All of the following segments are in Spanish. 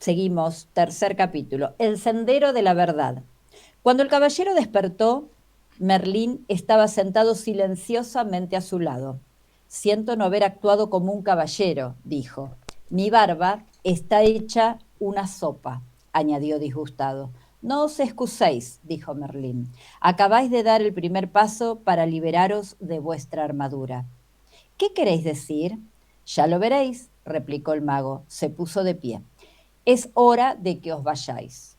Seguimos, tercer capítulo, El sendero de la verdad. Cuando el caballero despertó, Merlín estaba sentado silenciosamente a su lado. Siento no haber actuado como un caballero, dijo. Mi barba está hecha una sopa, añadió disgustado. No os excuséis, dijo Merlín. Acabáis de dar el primer paso para liberaros de vuestra armadura. ¿Qué queréis decir? Ya lo veréis, replicó el mago. Se puso de pie. Es hora de que os vayáis.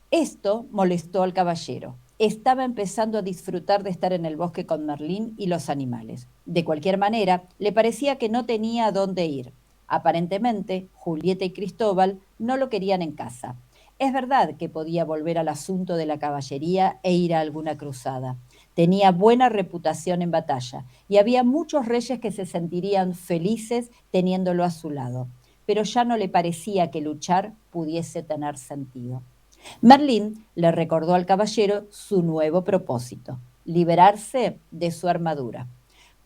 Esto molestó al caballero. Estaba empezando a disfrutar de estar en el bosque con Merlín y los animales. De cualquier manera, le parecía que no tenía a dónde ir. Aparentemente, Julieta y Cristóbal no lo querían en casa. Es verdad que podía volver al asunto de la caballería e ir a alguna cruzada. Tenía buena reputación en batalla y había muchos reyes que se sentirían felices teniéndolo a su lado, pero ya no le parecía que luchar pudiese tener sentido. Merlín le recordó al caballero su nuevo propósito, liberarse de su armadura.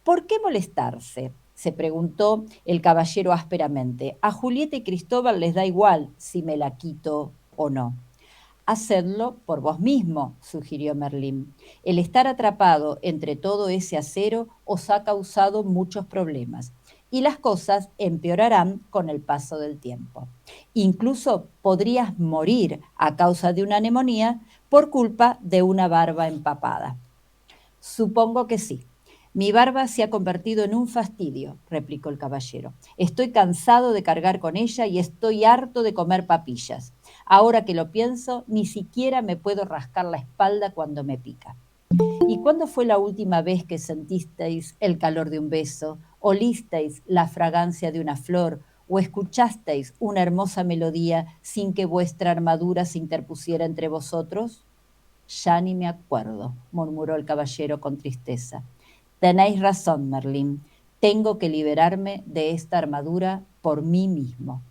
¿Por qué molestarse? Se preguntó el caballero ásperamente. A Julieta y Cristóbal les da igual si me la quito o no. Hacedlo por vos mismo, sugirió Merlín. El estar atrapado entre todo ese acero os ha causado muchos problemas y las cosas empeorarán con el paso del tiempo. Incluso podrías morir a causa de una neumonía por culpa de una barba empapada. Supongo que sí. Mi barba se ha convertido en un fastidio, replicó el caballero. Estoy cansado de cargar con ella y estoy harto de comer papillas. Ahora que lo pienso, ni siquiera me puedo rascar la espalda cuando me pica. ¿Y cuándo fue la última vez que sentisteis el calor de un beso, olisteis la fragancia de una flor o escuchasteis una hermosa melodía sin que vuestra armadura se interpusiera entre vosotros? Ya ni me acuerdo, murmuró el caballero con tristeza. Tenéis razón, Merlín. Tengo que liberarme de esta armadura por mí mismo.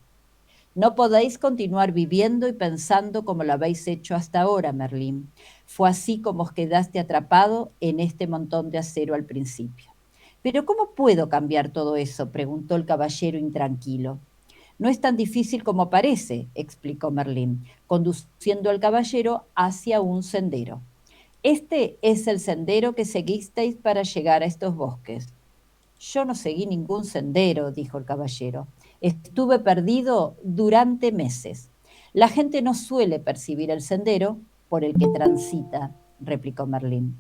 No podéis continuar viviendo y pensando como lo habéis hecho hasta ahora, Merlín. Fue así como os quedaste atrapado en este montón de acero al principio. Pero ¿cómo puedo cambiar todo eso? Preguntó el caballero intranquilo. No es tan difícil como parece, explicó Merlín, conduciendo al caballero hacia un sendero. Este es el sendero que seguisteis para llegar a estos bosques. Yo no seguí ningún sendero, dijo el caballero. Estuve perdido durante meses. La gente no suele percibir el sendero por el que transita, replicó Merlín.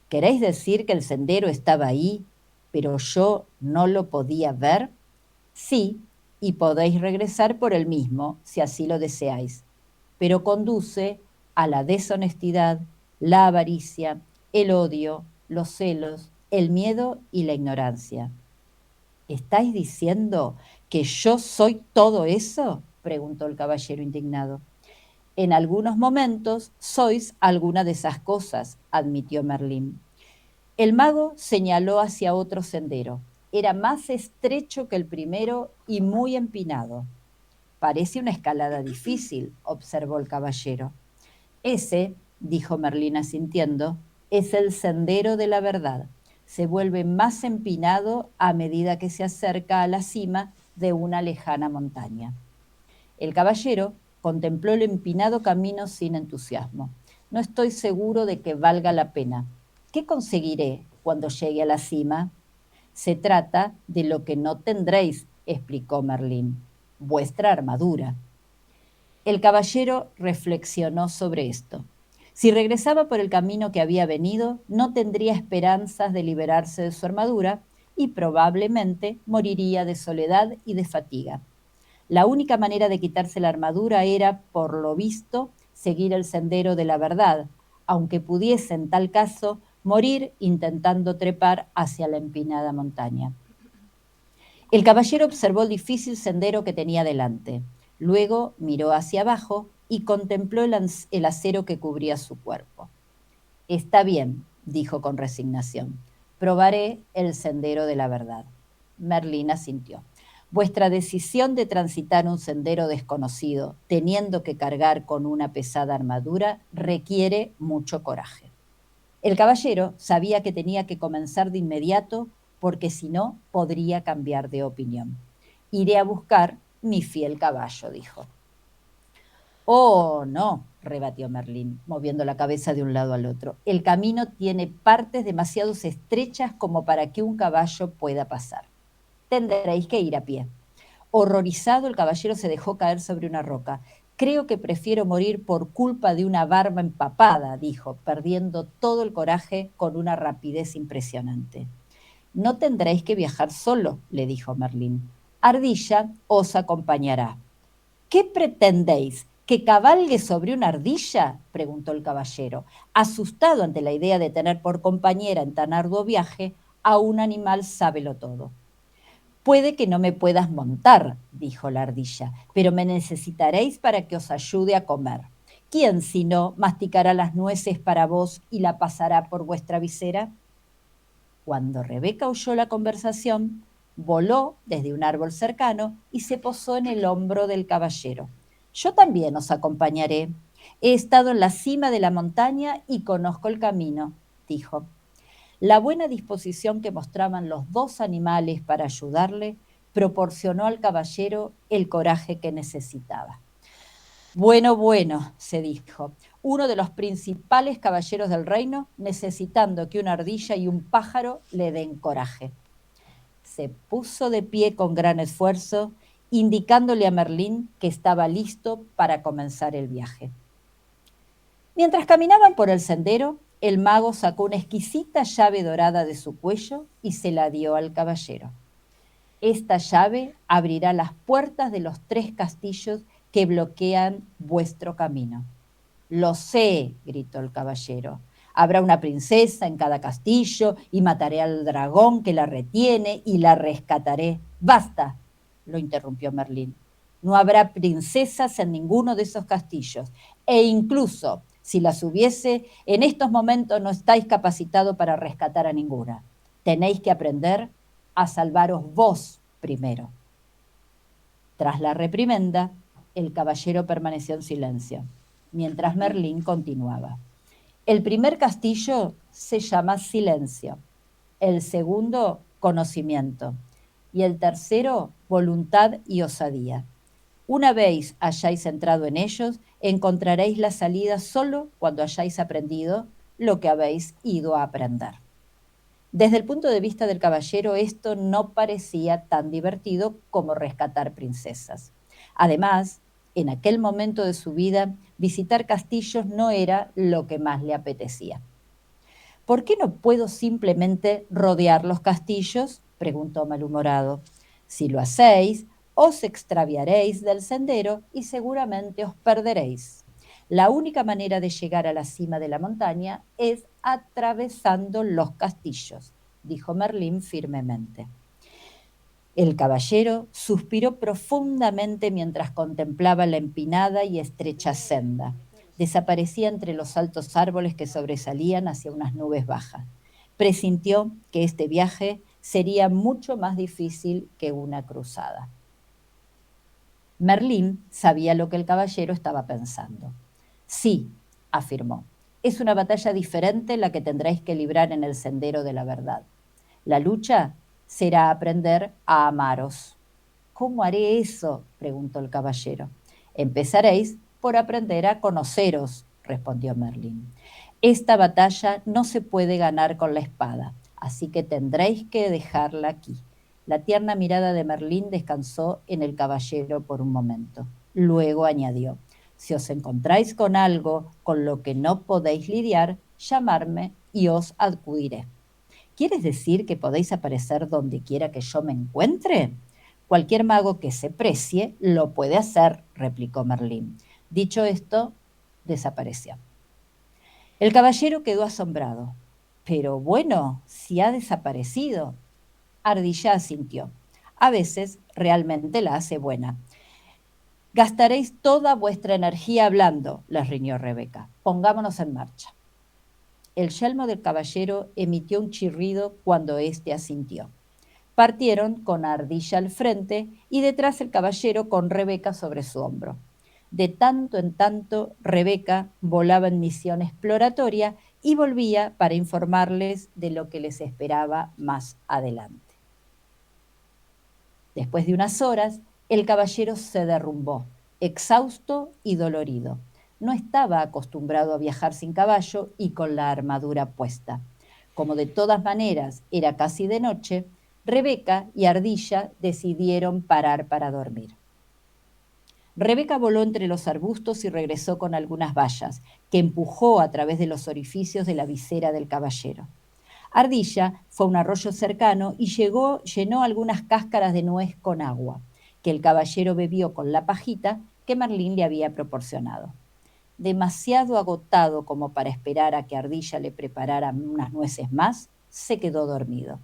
¿Queréis decir que el sendero estaba ahí, pero yo no lo podía ver? Sí, y podéis regresar por el mismo, si así lo deseáis, pero conduce a la deshonestidad, la avaricia, el odio, los celos, el miedo y la ignorancia. ¿Estáis diciendo que yo soy todo eso? Preguntó el caballero indignado. En algunos momentos sois alguna de esas cosas, admitió Merlín. El mago señaló hacia otro sendero. Era más estrecho que el primero y muy empinado. Parece una escalada difícil, observó el caballero. Ese, dijo Merlín asintiendo, es el sendero de la verdad. Se vuelve más empinado a medida que se acerca a la cima de una lejana montaña. El caballero contempló el empinado camino sin entusiasmo. No estoy seguro de que valga la pena. ¿Qué conseguiré cuando llegue a la cima? Se trata de lo que no tendréis, explicó Merlín, vuestra armadura. El caballero reflexionó sobre esto. Si regresaba por el camino que había venido, no tendría esperanzas de liberarse de su armadura y probablemente moriría de soledad y de fatiga. La única manera de quitarse la armadura era, por lo visto, seguir el sendero de la verdad, aunque pudiese en tal caso morir intentando trepar hacia la empinada montaña. El caballero observó el difícil sendero que tenía delante. Luego miró hacia abajo y contempló el acero que cubría su cuerpo. Está bien, dijo con resignación. Probaré el sendero de la verdad. Merlín asintió. Vuestra decisión de transitar un sendero desconocido, teniendo que cargar con una pesada armadura, requiere mucho coraje. El caballero sabía que tenía que comenzar de inmediato porque si no podría cambiar de opinión. Iré a buscar mi fiel caballo, dijo. Oh, no, rebatió Merlín, moviendo la cabeza de un lado al otro. El camino tiene partes demasiado estrechas como para que un caballo pueda pasar. Tendréis que ir a pie. Horrorizado, el caballero se dejó caer sobre una roca. Creo que prefiero morir por culpa de una barba empapada, dijo, perdiendo todo el coraje con una rapidez impresionante. No tendréis que viajar solo, le dijo Merlín. Ardilla os acompañará. ¿Qué pretendéis? ¿Que cabalgue sobre una ardilla? Preguntó el caballero, asustado ante la idea de tener por compañera en tan arduo viaje a un animal sábelotodo. Puede que no me puedas montar, dijo la ardilla, pero me necesitaréis para que os ayude a comer. ¿Quién, si no, masticará las nueces para vos y la pasará por vuestra visera? Cuando Rebeca oyó la conversación, voló desde un árbol cercano y se posó en el hombro del caballero. Yo también os acompañaré. He estado en la cima de la montaña y conozco el camino, dijo. La buena disposición que mostraban los dos animales para ayudarle proporcionó al caballero el coraje que necesitaba. Bueno, bueno, se dijo, uno de los principales caballeros del reino necesitando que una ardilla y un pájaro le den coraje. Se puso de pie con gran esfuerzo, indicándole a Merlín que estaba listo para comenzar el viaje. Mientras caminaban por el sendero, el mago sacó una exquisita llave dorada de su cuello y se la dio al caballero. Esta llave abrirá las puertas de los 3 castillos que bloquean vuestro camino. Lo sé, gritó el caballero. Habrá una princesa en cada castillo y mataré al dragón que la retiene y la rescataré. Basta, lo interrumpió Merlín. No habrá princesas en ninguno de esos castillos. E incluso si las hubiese, en estos momentos no estáis capacitado para rescatar a ninguna. Tenéis que aprender a salvaros vos primero. Tras la reprimenda, el caballero permaneció en silencio, mientras Merlín continuaba. El primer castillo se llama Silencio, el segundo, Conocimiento, y el tercero, Voluntad y Osadía. Una vez hayáis entrado en ellos, encontraréis la salida solo cuando hayáis aprendido lo que habéis ido a aprender. Desde el punto de vista del caballero, esto no parecía tan divertido como rescatar princesas. Además, en aquel momento de su vida, visitar castillos no era lo que más le apetecía. ¿Por qué no puedo simplemente rodear los castillos?, preguntó malhumorado. Si lo hacéis, os extraviaréis del sendero y seguramente os perderéis. La única manera de llegar a la cima de la montaña es atravesando los castillos, dijo Merlín firmemente. El caballero suspiró profundamente mientras contemplaba la empinada y estrecha senda. Desaparecía entre los altos árboles que sobresalían hacia unas nubes bajas. Presintió que este viaje sería mucho más difícil que una cruzada. Merlín sabía lo que el caballero estaba pensando. Sí, afirmó, es una batalla diferente la que tendréis que librar en el sendero de la verdad. La lucha será aprender a amaros. ¿Cómo haré eso?, preguntó el caballero. Empezaréis por aprender a conoceros, respondió Merlín. Esta batalla no se puede ganar con la espada, así que tendréis que dejarla aquí. La tierna mirada de Merlín descansó en el caballero por un momento. Luego añadió, si os encontráis con algo con lo que no podéis lidiar, llamadme y os acudiré. ¿Quieres decir que podéis aparecer donde quiera que yo me encuentre? Cualquier mago que se precie lo puede hacer, replicó Merlín. Dicho esto, desapareció. El caballero quedó asombrado. Pero bueno, si ha desaparecido. Ardilla asintió. A veces realmente la hace buena. Gastaréis toda vuestra energía hablando, les riñó Rebeca. Pongámonos en marcha. El yelmo del caballero emitió un chirrido cuando éste asintió. Partieron con Ardilla al frente y detrás el caballero con Rebeca sobre su hombro. De tanto en tanto, Rebeca volaba en misión exploratoria y volvía para informarles de lo que les esperaba más adelante. Después de unas horas, El caballero se derrumbó, exhausto y dolorido. No estaba acostumbrado a viajar sin caballo y con la armadura puesta. Como de todas maneras era casi de noche, Rebeca y Ardilla decidieron parar para dormir. Rebeca voló entre los arbustos y regresó con algunas bayas, que empujó a través de los orificios de la visera del caballero. Ardilla fue a un arroyo cercano y llenó algunas cáscaras de nuez con agua, que el caballero bebió con la pajita que Merlín le había proporcionado. Demasiado agotado como para esperar a que Ardilla le preparara unas nueces más, se quedó dormido.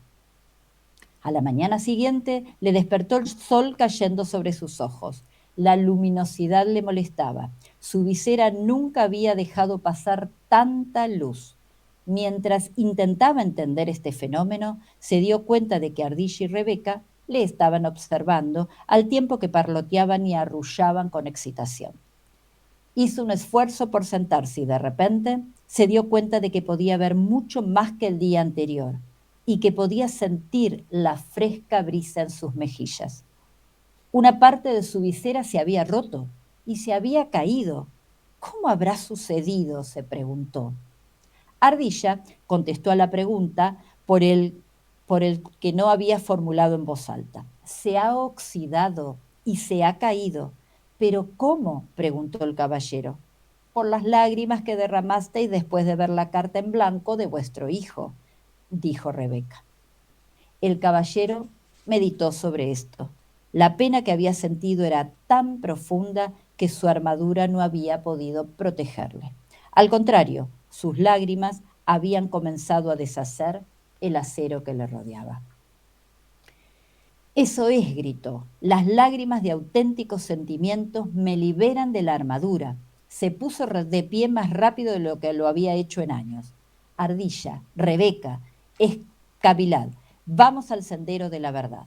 A la mañana siguiente le despertó el sol cayendo sobre sus ojos. La luminosidad le molestaba. Su visera nunca había dejado pasar tanta luz. Mientras intentaba entender este fenómeno, se dio cuenta de que Ardilla y Rebeca le estaban observando al tiempo que parloteaban y arrullaban con excitación. Hizo un esfuerzo por sentarse y de repente se dio cuenta de que podía ver mucho más que el día anterior y que podía sentir la fresca brisa en sus mejillas. Una parte de su visera se había roto y se había caído. ¿Cómo habrá sucedido?, se preguntó. Ardilla contestó a la pregunta por el que no había formulado en voz alta. Se ha oxidado y se ha caído. ¿Pero cómo?, preguntó el caballero. Por las lágrimas que derramasteis después de ver la carta en blanco de vuestro hijo, dijo Rebeca. El caballero meditó sobre esto. La pena que había sentido era tan profunda que su armadura no había podido protegerle. Al contrario, sus lágrimas habían comenzado a deshacer el acero que le rodeaba. Eso es, gritó. Las lágrimas de auténticos sentimientos me liberan de la armadura. Se puso de pie más rápido de lo que lo había hecho en años. Ardilla, Rebeca, espabilad, vamos al sendero de la verdad.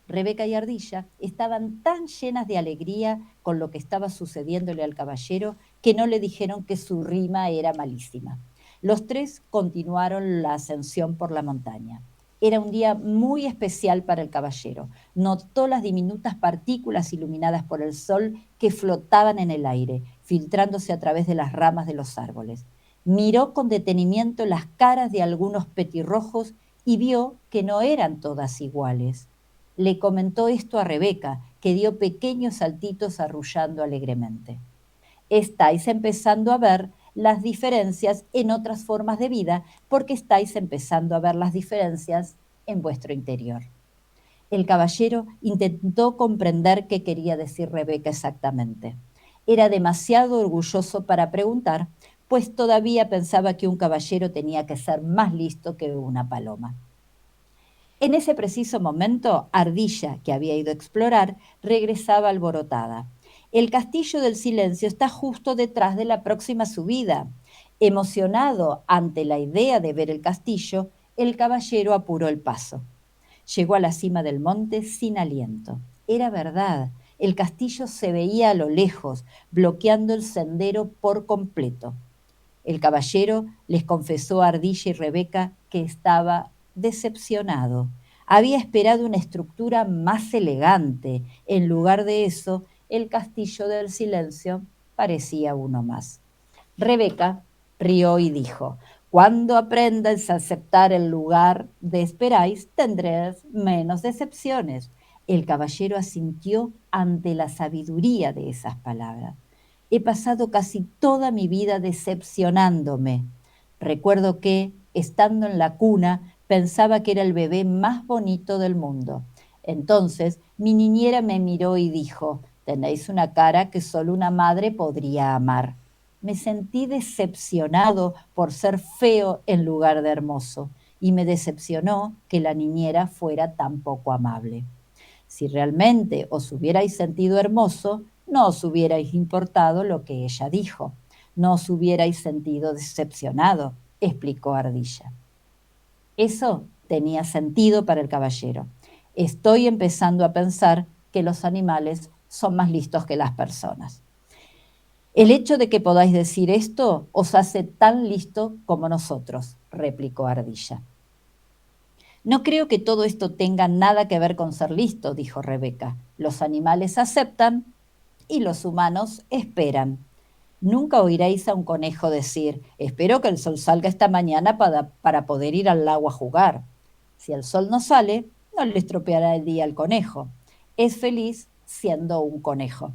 Rebeca y Ardilla estaban tan llenas de alegría con lo que estaba sucediéndole al caballero que no le dijeron que su rima era malísima. Los tres continuaron la ascensión por la montaña. Era un día muy especial para el caballero. Notó las diminutas partículas iluminadas por el sol que flotaban en el aire, filtrándose a través de las ramas de los árboles. Miró con detenimiento las caras de algunos petirrojos y vio que no eran todas iguales. Le comentó esto a Rebeca, que dio pequeños saltitos arrullando alegremente. Estáis empezando a ver las diferencias en otras formas de vida porque estáis empezando a ver las diferencias en vuestro interior. El caballero intentó comprender qué quería decir Rebeca exactamente. Era demasiado orgulloso para preguntar, pues todavía pensaba que un caballero tenía que ser más listo que una paloma. En ese preciso momento, Ardilla, que había ido a explorar, regresaba alborotada. El castillo del silencio está justo detrás de la próxima subida. Emocionado ante la idea de ver el castillo, el caballero apuró el paso. Llegó a la cima del monte sin aliento. Era verdad, el castillo se veía a lo lejos, bloqueando el sendero por completo. El caballero les confesó a Ardilla y Rebeca que estaba decepcionado. Había esperado una estructura más elegante. En lugar de eso, el castillo del silencio parecía uno más. Rebeca rió y dijo: cuando aprendas a aceptar el lugar de esperáis, tendréis menos decepciones. El caballero asintió ante la sabiduría de esas palabras. He pasado casi toda mi vida decepcionándome. Recuerdo que, estando en la cuna, pensaba que era el bebé más bonito del mundo. Entonces mi niñera me miró y dijo: tenéis una cara que solo una madre podría amar. Me sentí decepcionado por ser feo en lugar de hermoso, y me decepcionó que la niñera fuera tan poco amable. Si realmente os hubierais sentido hermoso, no os hubierais importado lo que ella dijo. No os hubierais sentido decepcionado, explicó Ardilla. Eso tenía sentido para el caballero. Estoy empezando a pensar que los animales son más listos que las personas. El hecho de que podáis decir esto os hace tan listo como nosotros, replicó Ardilla. No creo que todo esto tenga nada que ver con ser listo, dijo Rebeca. Los animales aceptan y los humanos esperan. Nunca oiréis a un conejo decir, espero que el sol salga esta mañana para poder ir al lago a jugar. Si el sol no sale, no le estropeará el día al conejo. Es feliz siendo un conejo.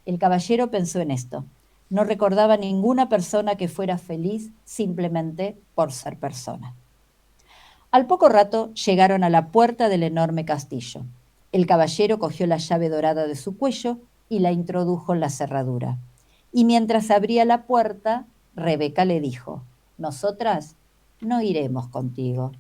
El caballero pensó en esto. No recordaba ninguna persona que fuera feliz simplemente por ser persona. Al poco rato llegaron a la puerta del enorme castillo. El caballero cogió la llave dorada de su cuello y la introdujo en la cerradura. Y mientras abría la puerta, Rebeca le dijo, nosotras no iremos contigo.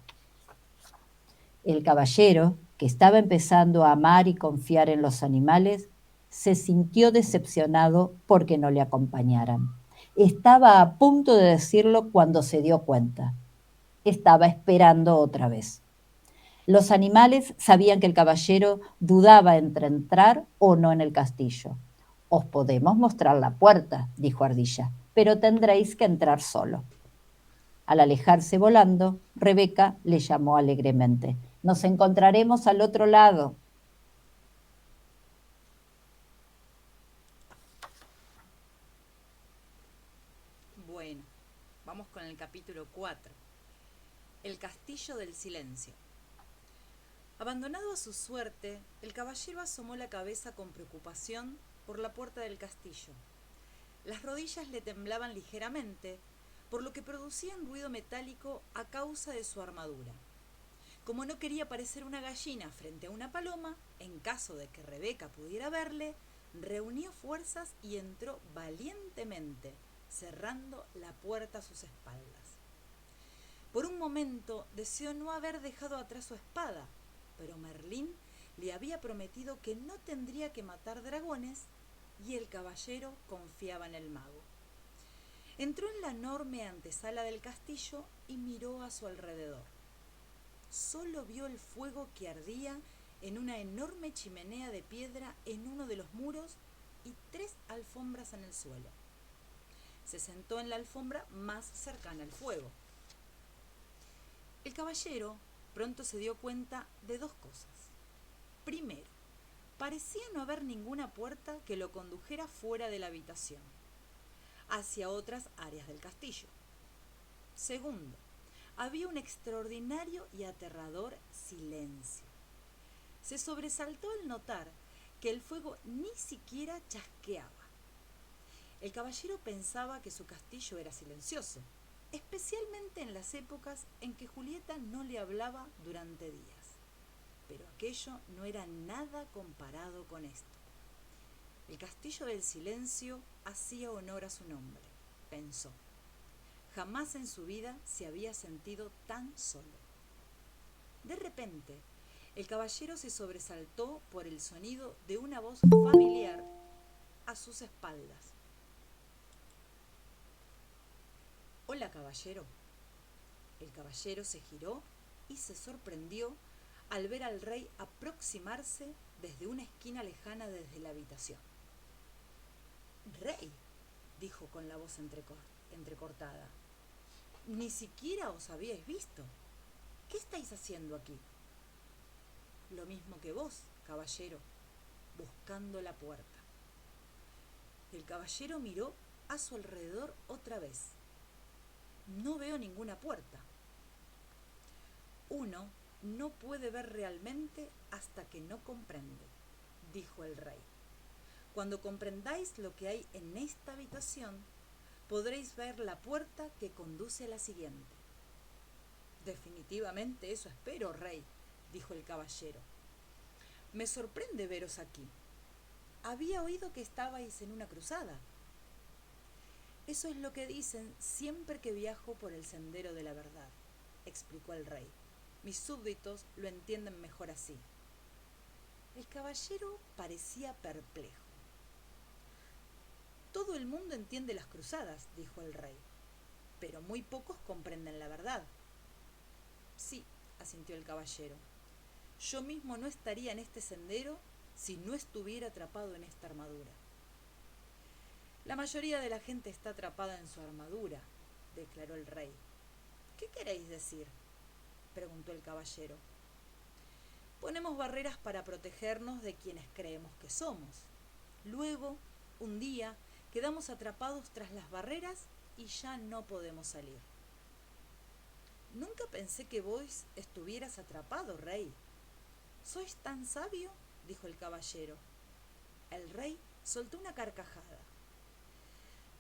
El caballero, que estaba empezando a amar y confiar en los animales, se sintió decepcionado porque no le acompañaran. Estaba a punto de decirlo cuando se dio cuenta. Estaba esperando otra vez. Los animales sabían que el caballero dudaba entre entrar o no en el castillo. Os podemos mostrar la puerta, dijo Ardilla, pero tendréis que entrar solo. Al alejarse volando, Rebeca le llamó alegremente. Nos encontraremos al otro lado. Bueno, vamos con el capítulo 4. El castillo del silencio. Abandonado a su suerte, el caballero asomó la cabeza con preocupación por la puerta del castillo. Las rodillas le temblaban ligeramente, por lo que producía un ruido metálico a causa de su armadura. Como no quería parecer una gallina frente a una paloma, en caso de que Rebeca pudiera verle, reunió fuerzas y entró valientemente, cerrando la puerta a sus espaldas. Por un momento deseó no haber dejado atrás su espada, pero Merlín le había prometido que no tendría que matar dragones y el caballero confiaba en el mago. Entró en la enorme antesala del castillo y miró a su alrededor. Solo vio el fuego que ardía en una enorme chimenea de piedra en uno de los muros y 3 alfombras en el suelo. Se sentó en la alfombra más cercana al fuego. El caballero pronto se dio cuenta de 2 cosas. Primero, parecía no haber ninguna puerta que lo condujera fuera de la habitación, hacia otras áreas del castillo. Segundo, había un extraordinario y aterrador silencio. Se sobresaltó al notar que el fuego ni siquiera chasqueaba. El caballero pensaba que su castillo era silencioso, especialmente en las épocas en que Julieta no le hablaba durante días. Pero aquello no era nada comparado con esto. El castillo del silencio hacía honor a su nombre, pensó. Jamás en su vida se había sentido tan solo. De repente, el caballero se sobresaltó por el sonido de una voz familiar a sus espaldas. Hola, caballero. El caballero se giró y se sorprendió al ver al rey aproximarse desde una esquina lejana desde la habitación. Rey, dijo con la voz entrecortada, ni siquiera os habíais visto. ¿Qué estáis haciendo aquí? Lo mismo que vos, caballero, buscando la puerta. El caballero miró a su alrededor otra vez. No veo ninguna puerta. Uno no puede ver realmente hasta que no comprende, dijo el rey. Cuando comprendáis lo que hay en esta habitación, podréis ver la puerta que conduce a la siguiente. Definitivamente eso espero, rey, dijo el caballero. Me sorprende veros aquí. Había oído que estabais en una cruzada. Eso es lo que dicen siempre que viajo por el sendero de la verdad, explicó el rey. Mis súbditos lo entienden mejor así. El caballero parecía perplejo. Todo el mundo entiende las cruzadas, dijo el rey, pero muy pocos comprenden la verdad. Sí, asintió el caballero. Yo mismo no estaría en este sendero si no estuviera atrapado en esta armadura. La mayoría de la gente está atrapada en su armadura, declaró el rey. ¿Qué queréis decir? preguntó el caballero. Ponemos barreras para protegernos de quienes creemos que somos. Luego, un día, quedamos atrapados tras las barreras y ya no podemos salir. Nunca pensé que vos estuvieras atrapado, rey. ¿Sois tan sabio?, dijo el caballero. El rey soltó una carcajada.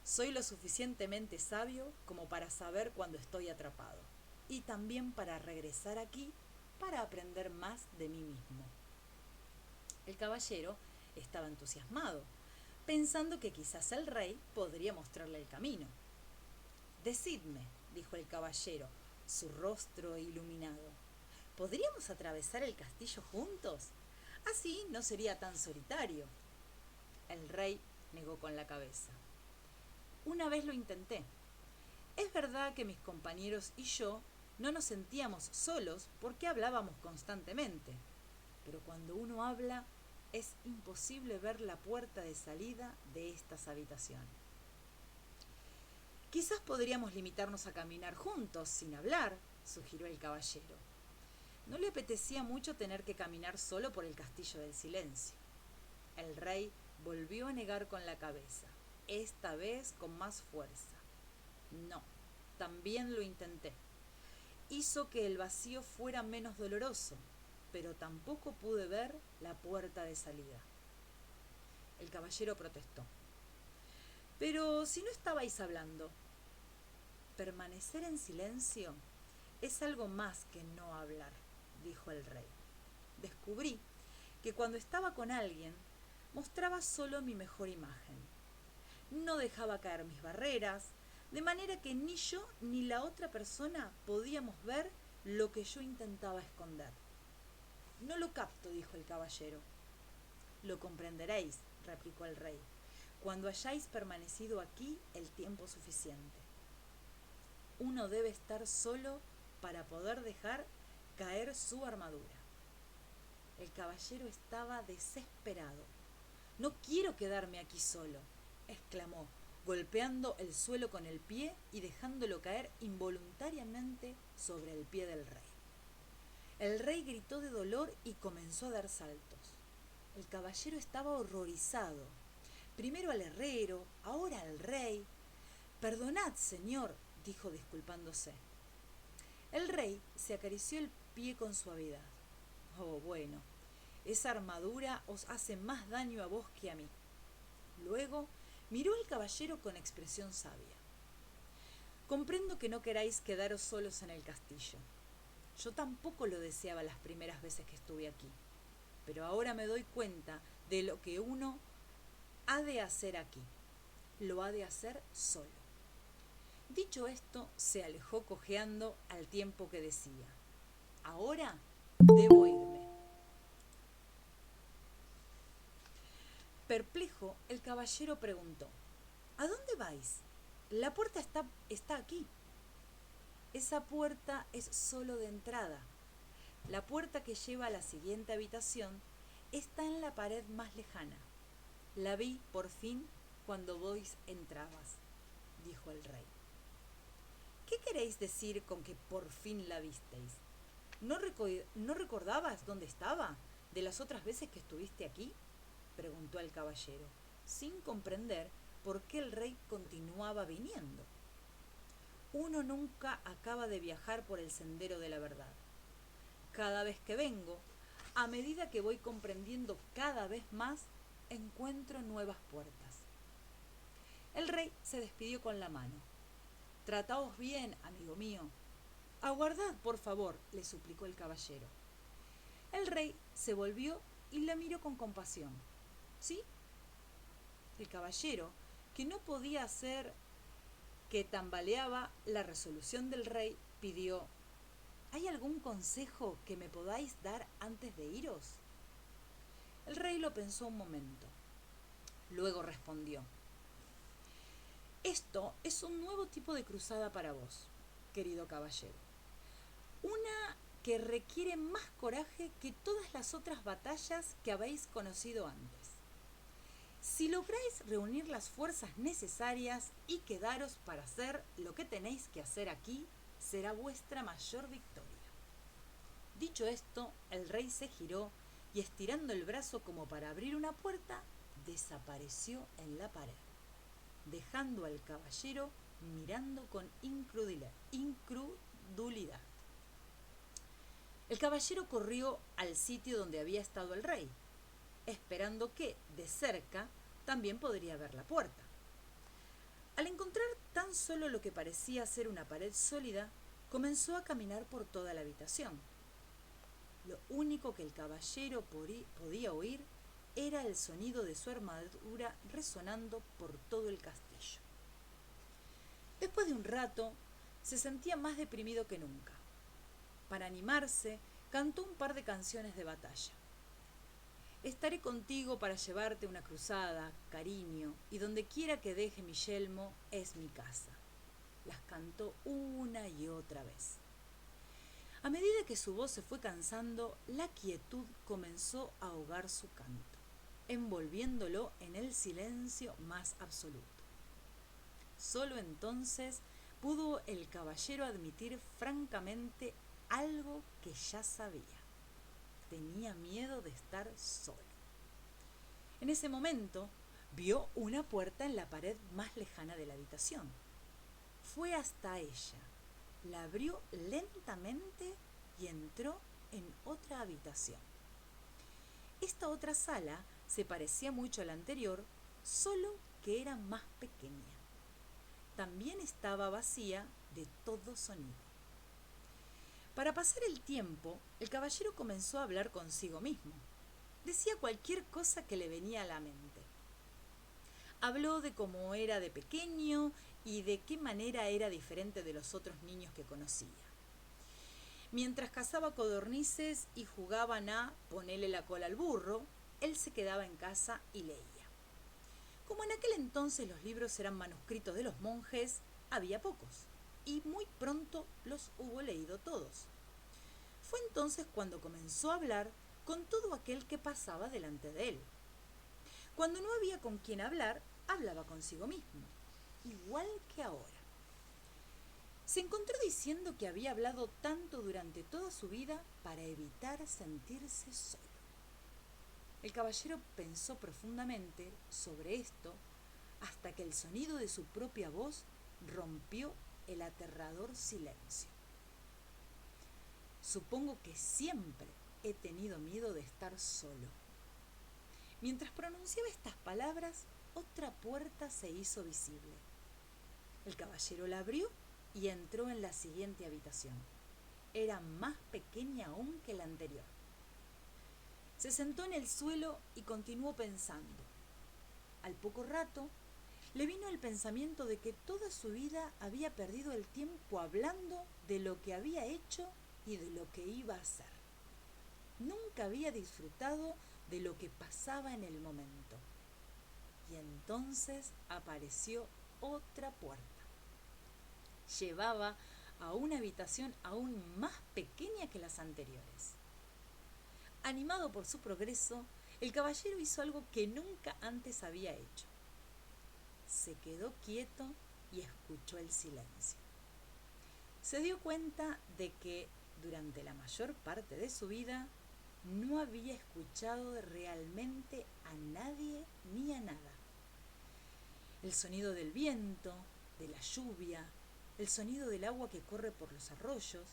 Soy lo suficientemente sabio como para saber cuando estoy atrapado, y también para regresar aquí para aprender más de mí mismo. El caballero estaba entusiasmado, pensando que quizás el rey podría mostrarle el camino. Decidme, dijo el caballero, su rostro iluminado, ¿podríamos atravesar el castillo juntos? Así no sería tan solitario. El rey negó con la cabeza. Una vez lo intenté. Es verdad que mis compañeros y yo no nos sentíamos solos porque hablábamos constantemente, pero cuando uno habla es imposible ver la puerta de salida de estas habitaciones. Quizás podríamos limitarnos a caminar juntos, sin hablar, sugirió el caballero. No le apetecía mucho tener que caminar solo por el castillo del silencio. El rey volvió a negar con la cabeza, esta vez con más fuerza. No, también lo intenté. Hizo que el vacío fuera menos doloroso, pero tampoco pude ver la puerta de salida. El caballero protestó. Pero si no estabais hablando. Permanecer en silencio es algo más que no hablar, dijo el rey. Descubrí que cuando estaba con alguien, mostraba solo mi mejor imagen. No dejaba caer mis barreras, de manera que ni yo ni la otra persona podíamos ver lo que yo intentaba esconder. No lo capto, dijo el caballero. Lo comprenderéis, replicó el rey, cuando hayáis permanecido aquí el tiempo suficiente. Uno debe estar solo para poder dejar caer su armadura. El caballero estaba desesperado. No quiero quedarme aquí solo, exclamó, golpeando el suelo con el pie y dejándolo caer involuntariamente sobre el pie del rey. El rey gritó de dolor y comenzó a dar saltos. El caballero estaba horrorizado. Primero al herrero, ahora al rey. Perdonad, señor, dijo disculpándose. El rey se acarició el pie con suavidad. Oh, bueno, esa armadura os hace más daño a vos que a mí. Luego miró al caballero con expresión sabia. Comprendo que no queráis quedaros solos en el castillo. Yo tampoco lo deseaba las primeras veces que estuve aquí, pero ahora me doy cuenta de lo que uno ha de hacer aquí. Lo ha de hacer solo. Dicho esto, se alejó cojeando al tiempo que decía: ahora debo irme. Perplejo, el caballero preguntó: ¿a dónde vais? La puerta está aquí. Esa puerta es solo de entrada. La puerta que lleva a la siguiente habitación está en la pared más lejana. La vi por fin cuando vos entrabas, dijo el rey. ¿Qué queréis decir con que por fin la visteis? ¿No recordabas dónde estaba de las otras veces que estuviste aquí?, preguntó el caballero, sin comprender por qué el rey continuaba viniendo. Uno nunca acaba de viajar por el sendero de la verdad. Cada vez que vengo, a medida que voy comprendiendo cada vez más, encuentro nuevas puertas. El rey se despidió con la mano. Trataos bien, amigo mío. Aguardad, por favor, le suplicó el caballero. El rey se volvió y la miró con compasión. ¿Sí? El caballero, que no podía hacer que tambaleaba la resolución del rey, pidió: ¿hay algún consejo que me podáis dar antes de iros? El rey lo pensó un momento. Luego respondió: esto es un nuevo tipo de cruzada para vos, querido caballero. Una que requiere más coraje que todas las otras batallas que habéis conocido antes. Si lográis reunir las fuerzas necesarias y quedaros para hacer lo que tenéis que hacer aquí, será vuestra mayor victoria. Dicho esto, el rey se giró y estirando el brazo como para abrir una puerta, desapareció en la pared, dejando al caballero mirando con incredulidad. El caballero corrió al sitio donde había estado el rey, esperando que, de cerca, también podría ver la puerta. Al encontrar tan solo lo que parecía ser una pared sólida, comenzó a caminar por toda la habitación. Lo único que el caballero podía oír era el sonido de su armadura resonando por todo el castillo. Después de un rato, se sentía más deprimido que nunca. Para animarse, cantó un par de canciones de batalla. Estaré contigo para llevarte una cruzada, cariño, y donde quiera que deje mi yelmo es mi casa. Las cantó una y otra vez. A medida que su voz se fue cansando, la quietud comenzó a ahogar su canto, envolviéndolo en el silencio más absoluto. Solo entonces pudo el caballero admitir francamente algo que ya sabía. Tenía miedo de estar solo. En ese momento, vio una puerta en la pared más lejana de la habitación. Fue hasta ella, la abrió lentamente y entró en otra habitación. Esta otra sala se parecía mucho a la anterior, solo que era más pequeña. También estaba vacía de todo sonido. Para pasar el tiempo, el caballero comenzó a hablar consigo mismo. Decía cualquier cosa que le venía a la mente. Habló de cómo era de pequeño y de qué manera era diferente de los otros niños que conocía. Mientras cazaba codornices y jugaban a ponerle la cola al burro, él se quedaba en casa y leía. Como en aquel entonces los libros eran manuscritos de los monjes, había pocos, y muy pronto los hubo leído todos. Fue entonces cuando comenzó a hablar con todo aquel que pasaba delante de él. Cuando no había con quien hablar, hablaba consigo mismo, igual que ahora. Se encontró diciendo que había hablado tanto durante toda su vida para evitar sentirse solo. El caballero pensó profundamente sobre esto hasta que el sonido de su propia voz rompió el aterrador silencio. Supongo que siempre he tenido miedo de estar solo. Mientras pronunciaba estas palabras, otra puerta se hizo visible. El caballero la abrió y entró en la siguiente habitación. Era más pequeña aún que la anterior. Se sentó en el suelo y continuó pensando. Al poco rato, le vino el pensamiento de que toda su vida había perdido el tiempo hablando de lo que había hecho y de lo que iba a hacer. Nunca había disfrutado de lo que pasaba en el momento. Y entonces apareció otra puerta. Llevaba a una habitación aún más pequeña que las anteriores. Animado por su progreso, el caballero hizo algo que nunca antes había hecho. Se quedó quieto y escuchó el silencio. Se dio cuenta de que durante la mayor parte de su vida no había escuchado realmente a nadie ni a nada. El sonido del viento, de la lluvia, el sonido del agua que corre por los arroyos,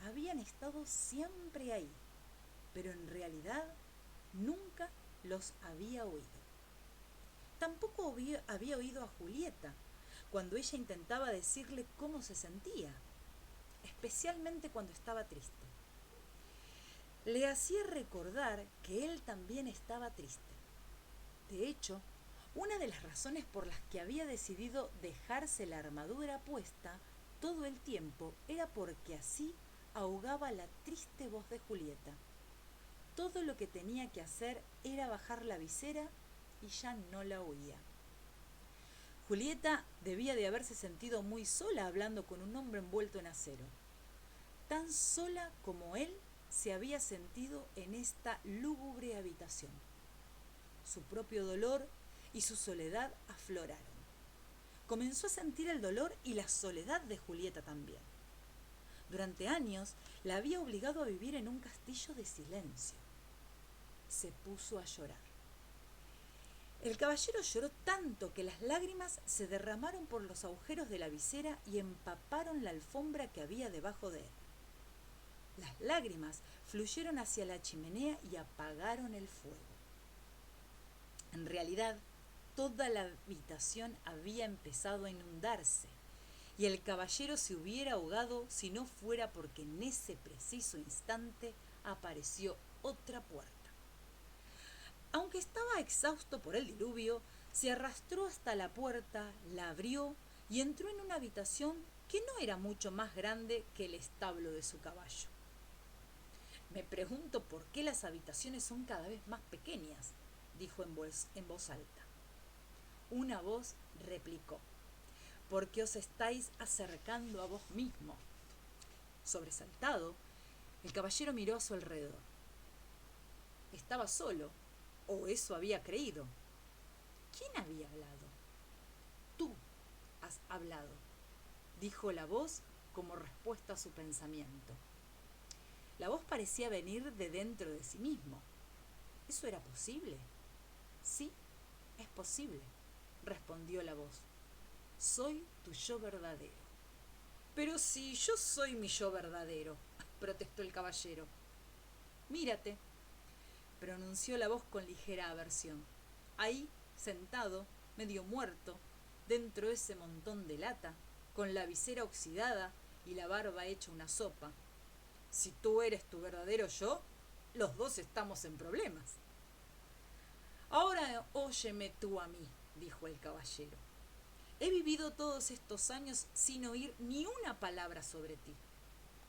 habían estado siempre ahí, pero en realidad nunca los había oído. Tampoco había oído a Julieta cuando ella intentaba decirle cómo se sentía, especialmente cuando estaba triste. Le hacía recordar que él también estaba triste. De hecho, una de las razones por las que había decidido dejarse la armadura puesta todo el tiempo era porque así ahogaba la triste voz de Julieta. Todo lo que tenía que hacer era bajar la visera y ya no la oía. Julieta debía de haberse sentido muy sola hablando con un hombre envuelto en acero. Tan sola como él se había sentido en esta lúgubre habitación. Su propio dolor y su soledad afloraron. Comenzó a sentir el dolor y la soledad de Julieta también. Durante años la había obligado a vivir en un castillo de silencio. Se puso a llorar. El caballero lloró tanto que las lágrimas se derramaron por los agujeros de la visera y empaparon la alfombra que había debajo de él. Las lágrimas fluyeron hacia la chimenea y apagaron el fuego. En realidad, toda la habitación había empezado a inundarse y el caballero se hubiera ahogado si no fuera porque en ese preciso instante apareció otra puerta. Aunque estaba exhausto por el diluvio, se arrastró hasta la puerta, la abrió y entró en una habitación que no era mucho más grande que el establo de su caballo. Me pregunto por qué las habitaciones son cada vez más pequeñas, dijo en voz alta. Una voz replicó, porque os estáis acercando a vos mismo. Sobresaltado, el caballero miró a su alrededor. Estaba solo, o eso había creído. ¿Quién había hablado? Tú has hablado, dijo la voz como respuesta a su pensamiento. La voz parecía venir de dentro de sí mismo. ¿Eso era posible? Sí, es posible, respondió la voz. Soy tu yo verdadero. Pero si yo soy mi yo verdadero, protestó el caballero. Mírate, pronunció la voz con ligera aversión. Ahí, sentado, medio muerto, dentro de ese montón de lata, con la visera oxidada y la barba hecha una sopa. Si tú eres tu verdadero yo, los dos estamos en problemas. Ahora óyeme tú a mí, dijo el caballero. He vivido todos estos años sin oír ni una palabra sobre ti.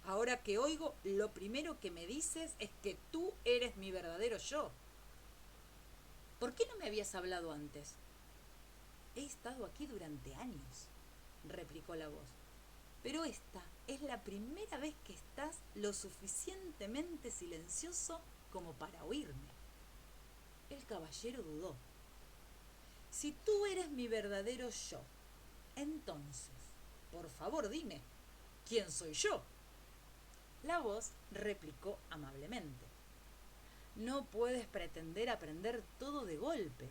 Ahora que oigo, lo primero que me dices es que tú eres mi verdadero yo. ¿Por qué no me habías hablado antes? He estado aquí durante años, replicó la voz. Pero esta es la primera vez que estás lo suficientemente silencioso como para oírme. El caballero dudó. Si tú eres mi verdadero yo, entonces, por favor dime, ¿quién soy yo? La voz replicó amablemente. No puedes pretender aprender todo de golpe.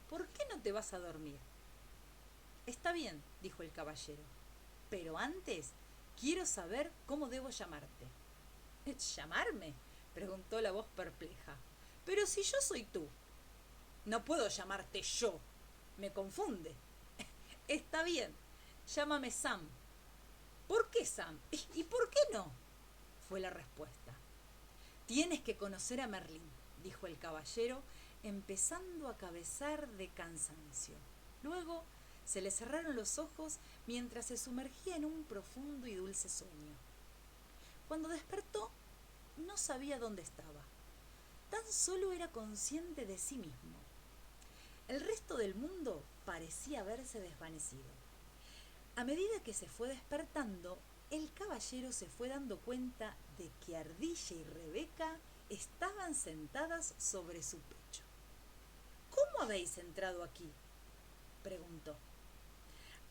¿Por qué no te vas a dormir? Está bien, dijo el caballero, pero antes quiero saber cómo debo llamarte. ¿Llamarme? Preguntó la voz perpleja. Pero si yo soy tú. No puedo llamarte yo. Me confunde. Está bien, llámame Sam. ¿Por qué Sam? ¿Y por qué no? Fue la respuesta. Tienes que conocer a Merlín, dijo el caballero, empezando a cabezar de cansancio. Luego se le cerraron los ojos mientras se sumergía en un profundo y dulce sueño. Cuando despertó, no sabía dónde estaba. Tan solo era consciente de sí mismo. El resto del mundo parecía haberse desvanecido. A medida que se fue despertando, el caballero se fue dando cuenta de que Ardilla y Rebeca estaban sentadas sobre su pecho. ¿Cómo habéis entrado aquí?, preguntó.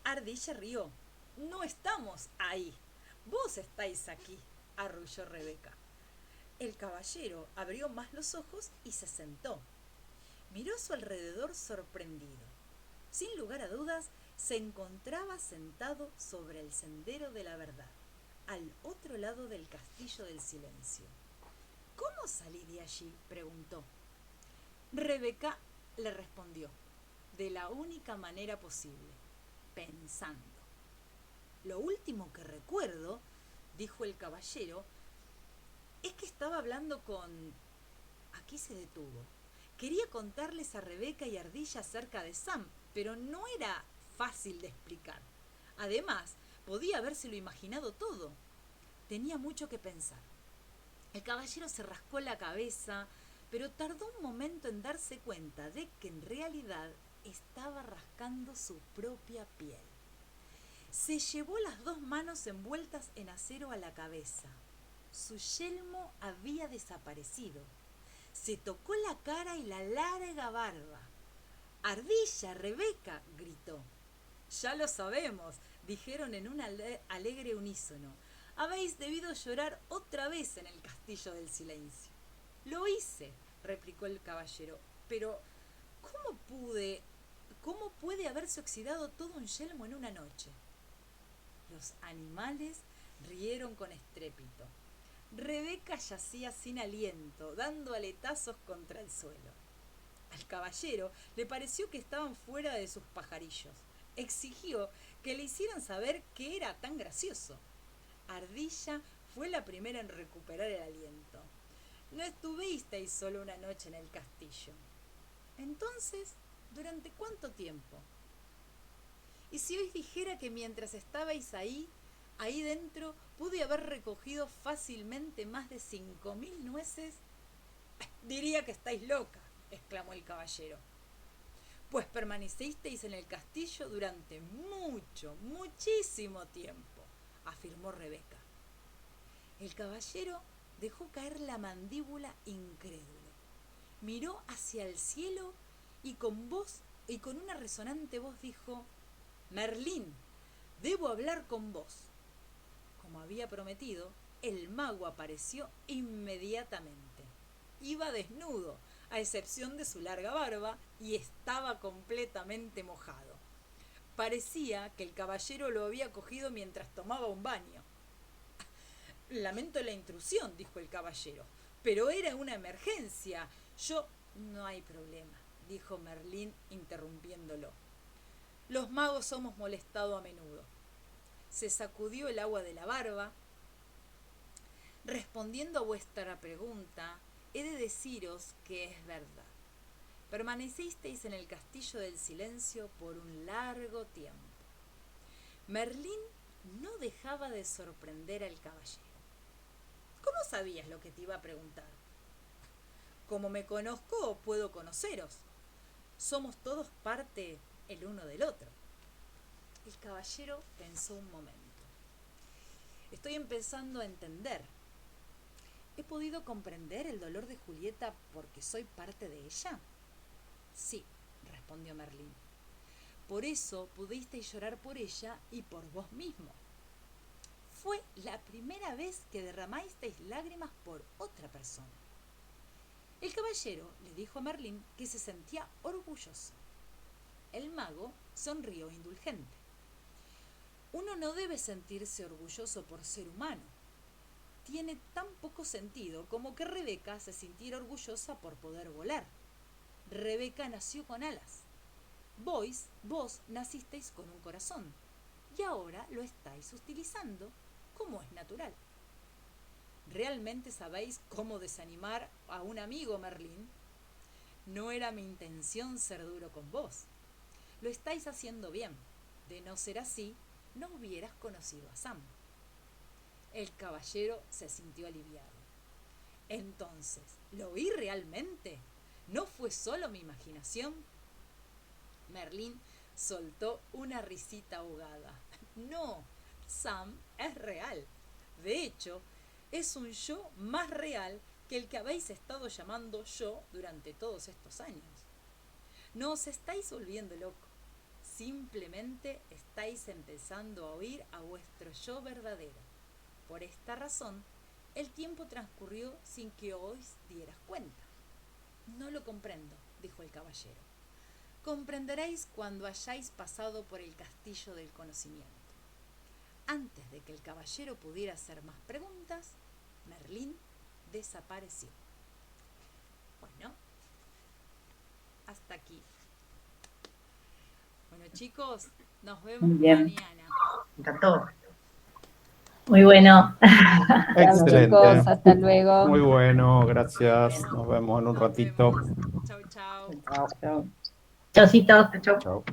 Ardilla rió. No estamos ahí. Vos estáis aquí, arrulló Rebeca. El caballero abrió más los ojos y se sentó. Miró a su alrededor sorprendido. Sin lugar a dudas, se encontraba sentado sobre el sendero de la verdad, al otro lado del castillo del silencio. ¿Cómo salí de allí?, preguntó. Rebeca le respondió, de la única manera posible, pensando. Lo último que recuerdo, dijo el caballero, es que estaba hablando con... Aquí se detuvo. Quería contarles a Rebeca y Ardilla acerca de Sam, pero no era fácil de explicar. Además, podía habérselo imaginado todo. Tenía mucho que pensar. El caballero se rascó la cabeza, pero tardó un momento en darse cuenta de que en realidad estaba rascando su propia piel. Se llevó las dos manos envueltas en acero a la cabeza. Su yelmo había desaparecido. Se tocó la cara y la larga barba. Ardilla, Rebeca, gritó. Ya lo sabemos, dijeron en un alegre unísono. Habéis debido llorar otra vez en el castillo del silencio. Lo hice, replicó el caballero, pero ¿cómo puede haberse oxidado todo un yelmo en una noche? Los animales rieron con estrépito. Rebeca yacía sin aliento, dando aletazos contra el suelo. Al caballero le pareció que estaban fuera de sus pajarillos. Exigió que le hicieran saber qué era tan gracioso. Ardilla fue la primera en recuperar el aliento. No estuvisteis solo una noche en el castillo. Entonces, ¿durante cuánto tiempo? Y si os dijera que mientras estabais ahí dentro, pude haber recogido fácilmente más de 5000 nueces, diría que estáis loca, exclamó el caballero. Pues permanecisteis en el castillo durante muchísimo tiempo, afirmó Rebeca. El caballero dejó caer la mandíbula incrédulo. Miró hacia el cielo y con una resonante voz dijo: Merlín, debo hablar con vos. Como había prometido, el mago apareció inmediatamente. Iba desnudo, a excepción de su larga barba, y estaba completamente mojado. Parecía que el caballero lo había cogido mientras tomaba un baño. Lamento la intrusión, dijo el caballero, pero era una emergencia. No hay problema, dijo Merlín interrumpiéndolo. Los magos somos molestados a menudo. Se sacudió el agua de la barba. Respondiendo a vuestra pregunta, he de deciros que es verdad. Permanecisteis en el castillo del silencio por un largo tiempo. Merlín no dejaba de sorprender al caballero. ¿Cómo sabías lo que te iba a preguntar? Como me conozco, puedo conoceros. Somos todos parte el uno del otro. El caballero pensó un momento. Estoy empezando a entender. ¿He podido comprender el dolor de Julieta porque soy parte de ella? Sí, respondió Merlín. Por eso pudisteis llorar por ella y por vos mismo. Fue la primera vez que derramasteis lágrimas por otra persona. El caballero le dijo a Merlín que se sentía orgulloso. El mago sonrió indulgente. Uno no debe sentirse orgulloso por ser humano. Tiene tan poco sentido como que Rebeca se sintiera orgullosa por poder volar. Rebeca nació con alas. Vos nacisteis con un corazón y ahora lo estáis utilizando como es natural. ¿Realmente sabéis cómo desanimar a un amigo, Merlín? No era mi intención ser duro con vos. Lo estáis haciendo bien. De no ser así, no hubieras conocido a Sam. El caballero se sintió aliviado. Entonces, ¿lo oí realmente? ¿No fue solo mi imaginación? Merlín soltó una risita ahogada. No, Sam es real. De hecho, es un yo más real que el que habéis estado llamando yo durante todos estos años. No os estáis volviendo loco. Simplemente estáis empezando a oír a vuestro yo verdadero. Por esta razón, el tiempo transcurrió sin que os dieras cuenta. No lo comprendo, dijo el caballero. Comprenderéis cuando hayáis pasado por el castillo del conocimiento. Antes de que el caballero pudiera hacer más preguntas, Merlín desapareció. Bueno, hasta aquí. Bueno, chicos, nos vemos mañana. Me encantó. Muy bueno. Chao, Excelente. chicos, hasta luego. Muy bueno, gracias. Nos vemos en un Nos ratito. vemos. Chau, chau. Chau. Chaucito. Chau. Chao.